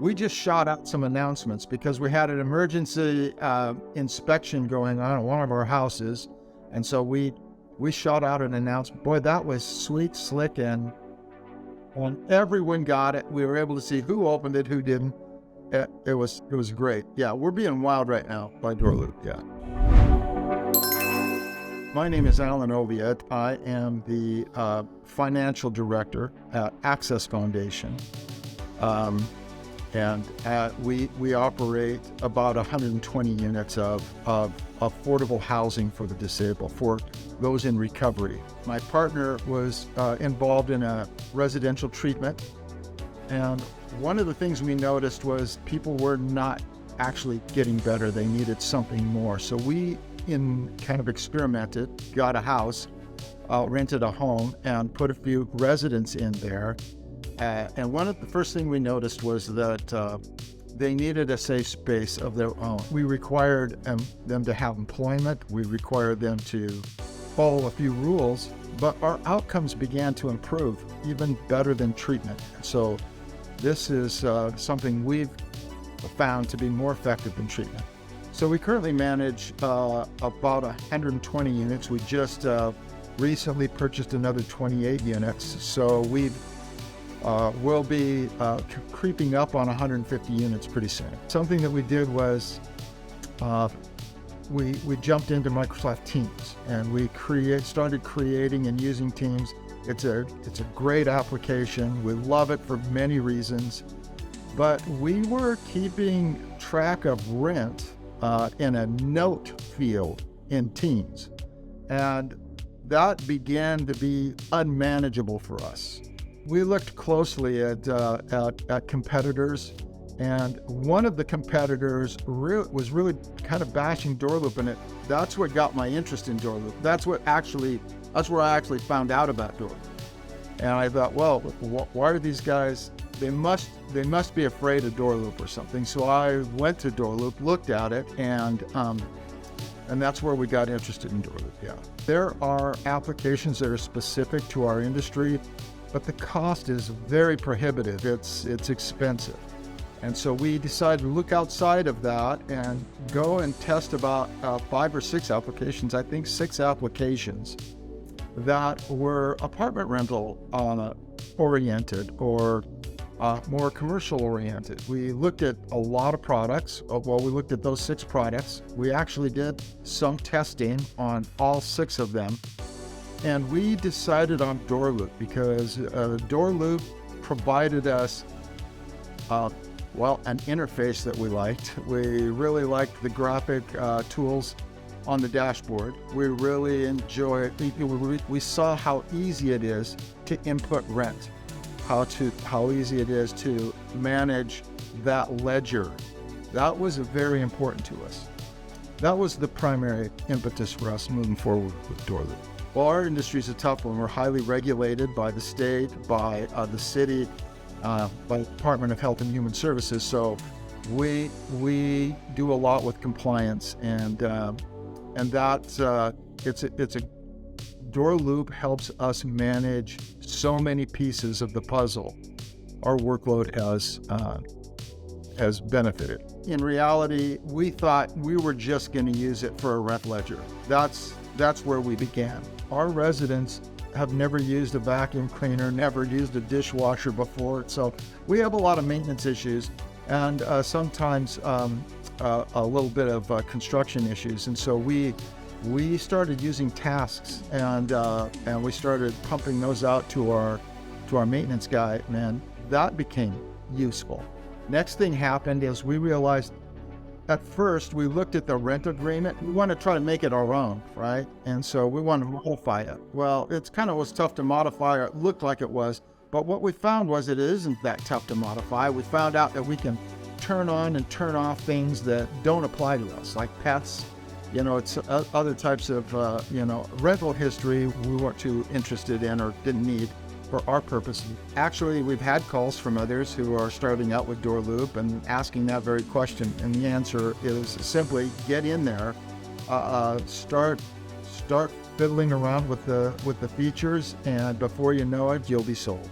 we just shot out some announcements because we had an emergency inspection going on at one of our houses. And so we shot out an announcement. Boy, that was sweet, slick, and everyone got it. We were able to see who opened it, who didn't. It was great. Yeah, we're being wowed right now by DoorLoop. Yeah. My name is Alan Oviatt. I am the financial director at Access Foundation. We operate about 120 units of affordable housing for the disabled, for those in recovery. My partner was involved in a residential treatment, and one of the things we noticed was people were not actually getting better. They needed something more. So we kind of experimented, got a house, rented a home, and put a few residents in there. And one of the first thing we noticed was that they needed a safe space of their own. We required them to have employment. We required them to follow a few rules, but our outcomes began to improve, even better than treatment. So this is something we've found to be more effective than treatment. So we currently manage about 120 units. We just recently purchased another 28 units. So we'll be creeping up on 150 units pretty soon. Something that we did was we jumped into Microsoft Teams, and we started creating and using Teams. It's a great application. We love it for many reasons, but we were keeping track of rent in a note field in Teams, and that began to be unmanageable for us. We looked closely at competitors, and one of the competitors was really kind of bashing DoorLoop, and that's what got my interest in DoorLoop. That's where I actually found out about DoorLoop. And I thought, well, why are these guys? They must be afraid of DoorLoop or something. So I went to DoorLoop, looked at it, and that's where we got interested in DoorLoop. Yeah, there are applications that are specific to our industry, but the cost is very prohibitive. It's expensive. And so we decided to look outside of that and go and test about 5 or 6 applications, I think 6 applications that were apartment rental oriented or more commercial oriented. We looked at a lot of products. Well, we looked at those 6 products. We actually did some testing on all 6 of them. And we decided on DoorLoop because DoorLoop provided us, an interface that we liked. We really liked the graphic tools on the dashboard. We really enjoyed, we saw how easy it is to input rent, how easy it is to manage that ledger. That was very important to us. That was the primary impetus for us moving forward with DoorLoop. Well, our industry is a tough one. We're highly regulated by the state, by the city, by the Department of Health and Human Services. So we do a lot with compliance, and that's DoorLoop helps us manage so many pieces of the puzzle. Our workload has benefited. In reality, we thought we were just going to use it for a rent ledger. That's where we began. Our residents have never used a vacuum cleaner, never used a dishwasher before, so we have a lot of maintenance issues and sometimes a little bit of construction issues. And so we started using tasks, and we started pumping those out to our maintenance guy, and that became useful. Next thing happened is we realized, at first we looked at the rent agreement. We want to try to make it our own, right? And so we want to modify it. Well, it was tough to modify, or it looked like it was, but what we found was it isn't that tough to modify. We found out that we can turn on and turn off things that don't apply to us, like pets. It's other types of, rental history we weren't too interested in or didn't need for our purposes. Actually, we've had calls from others who are starting out with DoorLoop and asking that very question. And the answer is simply get in there, start fiddling around with the features, and before you know it, you'll be sold.